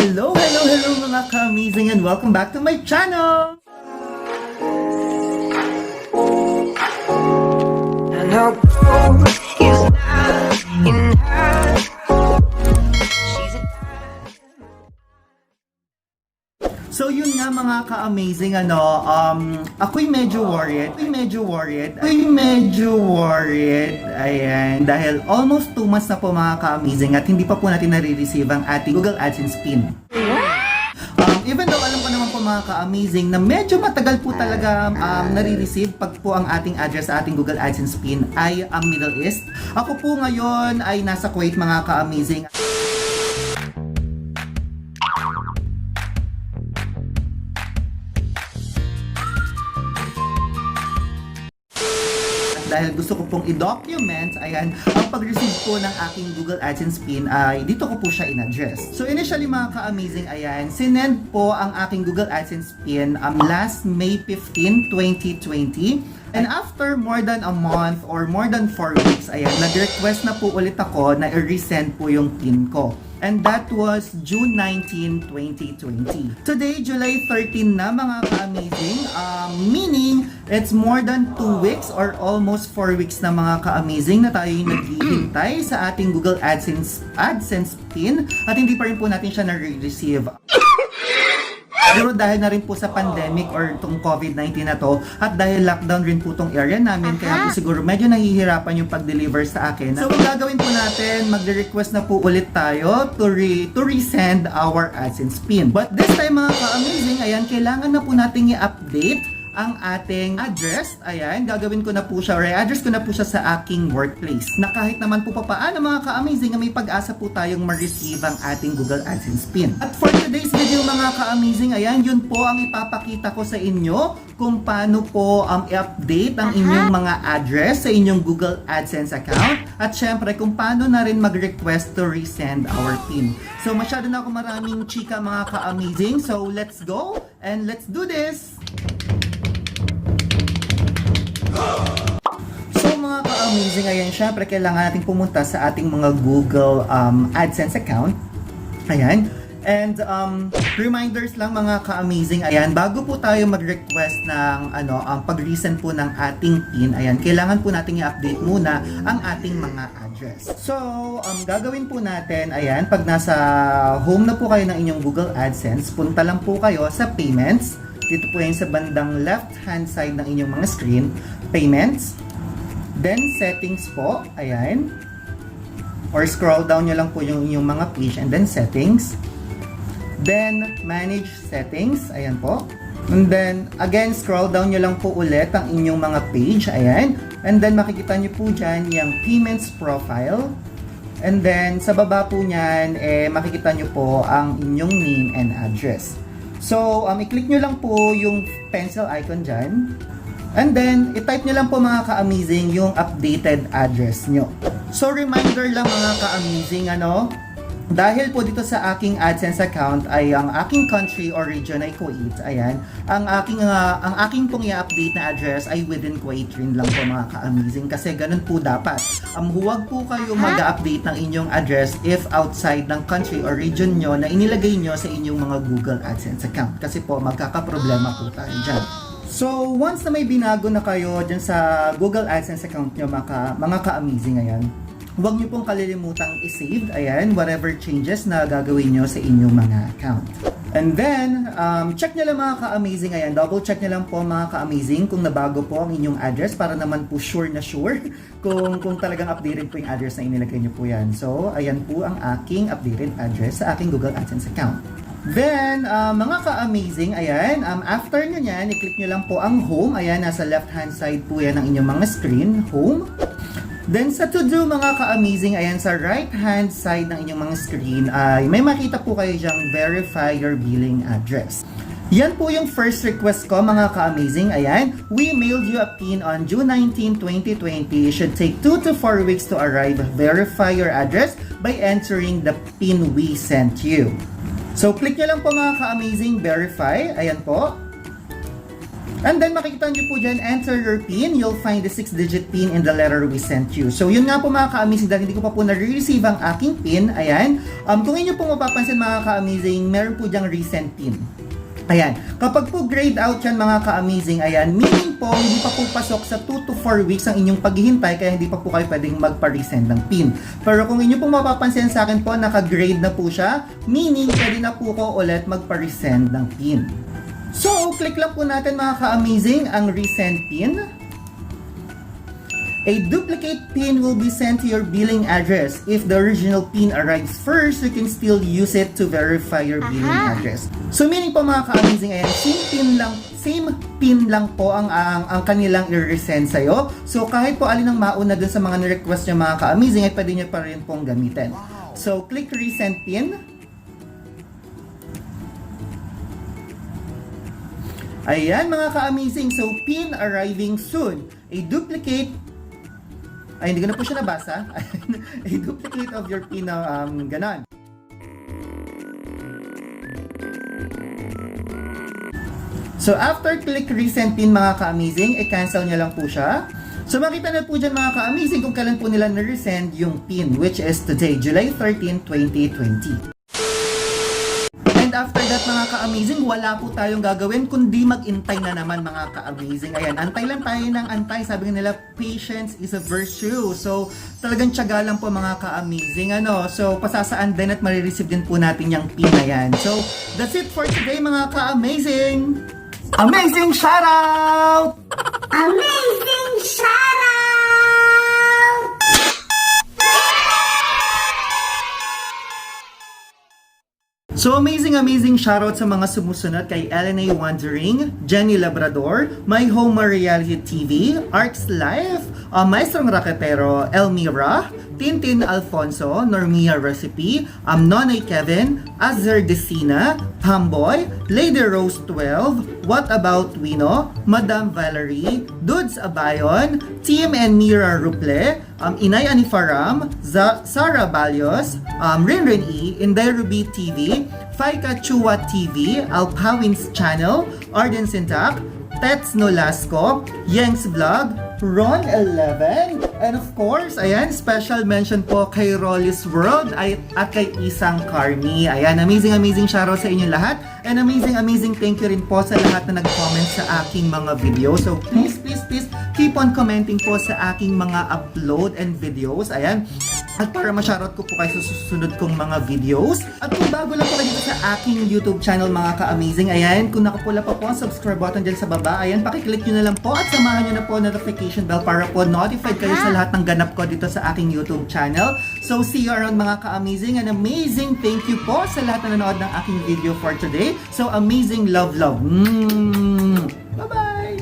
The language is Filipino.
Hello mga ka-amazing and welcome back to my channel! And her goal is not in her. She's a So yun nga mga ka-amazing ako'y medyo worried. Ayan, dahil almost 2 months na po mga ka-amazing at hindi pa po natin nare-receive ang ating Google AdSense PIN. Even though alam ko naman po mga ka-amazing na medyo matagal po talaga nare-receive pag po ang ating address sa ating Google AdSense PIN ay ang Middle East. Ako po ngayon ay nasa Kuwait mga ka-amazing. Dahil gusto ko pong i-document, ayan, ang pag-receive po ng aking Google AdSense PIN ay dito ko po siya in-address. So initially mga ka-amazing, ayan, sinend po ang aking Google AdSense PIN last May 15, 2020. And after more than a month or more than 4 weeks, ayan, nag-request na po ulit ako na i-resend po yung PIN ko. And that was June 19, 2020. Today, July 13 na mga ka-amazing, meaning it's more than 2 weeks or almost 4 weeks na mga ka-amazing na tayo yung naghihintay sa ating Google AdSense PIN at hindi pa rin po natin siya na-receive. Pero dahil na rin po sa pandemic or itong COVID-19 na to at dahil lockdown rin po itong area namin, kaya po siguro medyo nahihirapan yung pag-deliver sa akin. So ang gagawin po natin, magre-request na po ulit tayo to resend our AdSense PIN. But this time mga ka-amazing, ayan, kailangan na po natin i-update ang ating address. Ayan, gagawin ko na po siya, or i-address ko na po siya sa aking workplace. Na kahit naman po papaano mga ka-amazing, may pag-asa po tayong ma-receive ang ating Google AdSense PIN. At for today's video mga ka-amazing, ayan, yun po ang ipapakita ko sa inyo kung paano po i-update ang inyong mga address sa inyong Google AdSense account. At syempre, kung paano na rin mag-request to resend our PIN. So masyado na ako maraming chika mga ka-amazing. So let's go and let's do this! So mga ka-amazing, ayan, syempre kailangan natin pumunta sa ating mga Google AdSense account. Ayan. And reminders lang mga ka-amazing, ayan, bago po tayo mag-request ng pag-resend po ng ating PIN, ayan, kailangan po natin i-update muna ang ating mga address. So, gagawin po natin, ayan, pag nasa home na po kayo ng inyong Google AdSense, punta lang po kayo sa Payments. Dito po yan sa bandang left hand side ng inyong mga screen, Payments, then Settings po, ayan, or scroll down nyo lang po yung inyong mga page and then Settings, then Manage Settings, ayan po, and then again scroll down nyo lang po ulit ang inyong mga page, ayan, and then makikita nyo po dyan yung Payments Profile, and then sa baba po nyan, makikita nyo po ang inyong name and address. So, i-click nyo lang po yung pencil icon dyan. And then, i-type nyo lang po mga ka-amazing yung updated address nyo. So, reminder lang mga ka-amazing, dahil po dito sa aking AdSense account ay ang aking country or region ay Kuwait. Ayan, ang aking pong i-update na address ay within Kuwait rin lang po mga ka-amazing kasi ganun po dapat. Huwag po kayo mag-update ng inyong address if outside ng country or region nyo na inilagay nyo sa inyong mga Google AdSense account kasi po magkakaproblema po tayo dyan. So, once na may binago na kayo dyan sa Google AdSense account nyo mga ka-amazing, ayan, huwag nyo pong kalilimutang i-save, ayan, whatever changes na gagawin nyo sa inyong mga account. And then, check nyo lang mga ka-amazing, ayan, double check nyo lang po mga ka-amazing kung nabago po ang inyong address para naman po sure na sure kung talagang updated po yung address na inilagay nyo po yan. So, ayan po ang aking updated address sa aking Google AdSense account. Then, mga ka-amazing, ayan, after nyo yan, i-click nyo lang po ang home, ayan, nasa left hand side po yan ng inyong mga screen, home. Then sa to-do mga ka-amazing, ayan sa right hand side ng inyong mga screen ay may makita po kayo dyang verify your billing address. Yan po yung first request ko mga ka-amazing, ayan. We mailed you a PIN on June 19, 2020. It should take 2 to 4 weeks to arrive. Verify your address by entering the PIN we sent you. So click nyo lang po mga ka-amazing, verify, ayan po. And then makikita nyo po dyan, enter your PIN. You'll find the 6-digit PIN in the letter we sent you. So yun nga po mga ka-amazing, dahil hindi ko pa po na-receive ang aking PIN. Ayan. Kung inyo pong mapapansin mga ka-amazing, meron po dyang recent PIN. Ayan. Kapag po grayed out yan mga ka-amazing, ayan, meaning po hindi pa po pasok sa 2 to 4 weeks ang inyong paghihintay, kaya hindi pa po kayo pwedeng magpa-resend ng PIN. Pero kung inyo pong mapapansin sa akin po, naka-grade na po siya, meaning pwede na po ko ulit magpa-resend ng PIN. So, click lang po natin mga ka-amazing ang resend PIN. A duplicate PIN will be sent to your billing address. If the original PIN arrives first, you can still use it to verify your billing address. So, meaning po mga ka-amazing, ayan, same PIN lang po ang kanilang i-resend sa'yo. So, kahit po alin ang mauna dun sa mga ni-request nyo mga ka-amazing, ay pwede nyo pa rin pong gamitin. So, click resend PIN. Ayan mga ka-amazing, so PIN arriving soon. A duplicate, ay hindi ko na po siya nabasa. A duplicate of your PIN na ganon. So after click resend PIN mga ka-amazing, i-cancel nyo lang po siya. So makita na po dyan mga ka-amazing kung kailan po nila na-resend yung PIN, which is today, July 13, 2020. And after that mga ka-amazing, wala po tayong gagawin kundi mag-intay na naman mga ka-amazing. Ayan, antay lang tayo ng antay. Sabi nga nila, patience is a virtue. So, talagang tiyaga lang po mga ka-amazing. So, pasasaan din at marireceive din po natin yung PIN na yan. So, that's it for today mga ka-amazing! Amazing shoutout! Amazing shoutout! So amazing shoutout sa mga sumusunod kay LNA Wondering, Jenny Labrador, My Home Reality TV, Arcs Life, Maestrong Raketero, Elmira, Tintin Alfonso, Normia Recipe, Nonay Kevin, Azzer Decina, Pamboy, Lady Rose 12, What About Wino, Madam Valerie, Dudes Abayon, Team and Mira Ruple, Inay Anifaram, Sara Balyos, Rinrin E, Inday Ruby TV, Faika Chua TV, Alpawins Channel, Arden Sintak, Tets Nolasco, Yengs Vlog, Ron 11, and of course, ayan, special mention po kay Rollis World at kay Isang Carmi. Ayan, amazing shoutout sa inyo lahat. And amazing thank you rin po sa lahat na nag-comment sa aking mga video. So please keep on commenting po sa aking mga upload and videos. Ayan. At para ma-shoutout ko po kayo sa susunod kong mga videos. At kung bago lang po kayo dito sa aking YouTube channel mga ka-amazing, ayan, kung nakapula pa po ang subscribe button dyan sa baba, ayan, pakiclick nyo na lang po at samahan nyo na po notification bell para po notified kayo sa lahat ng ganap ko dito sa aking YouTube channel. So see you around mga ka-amazing, and amazing thank you po sa lahat na nanood ng aking video for today. So amazing love. Bye-bye!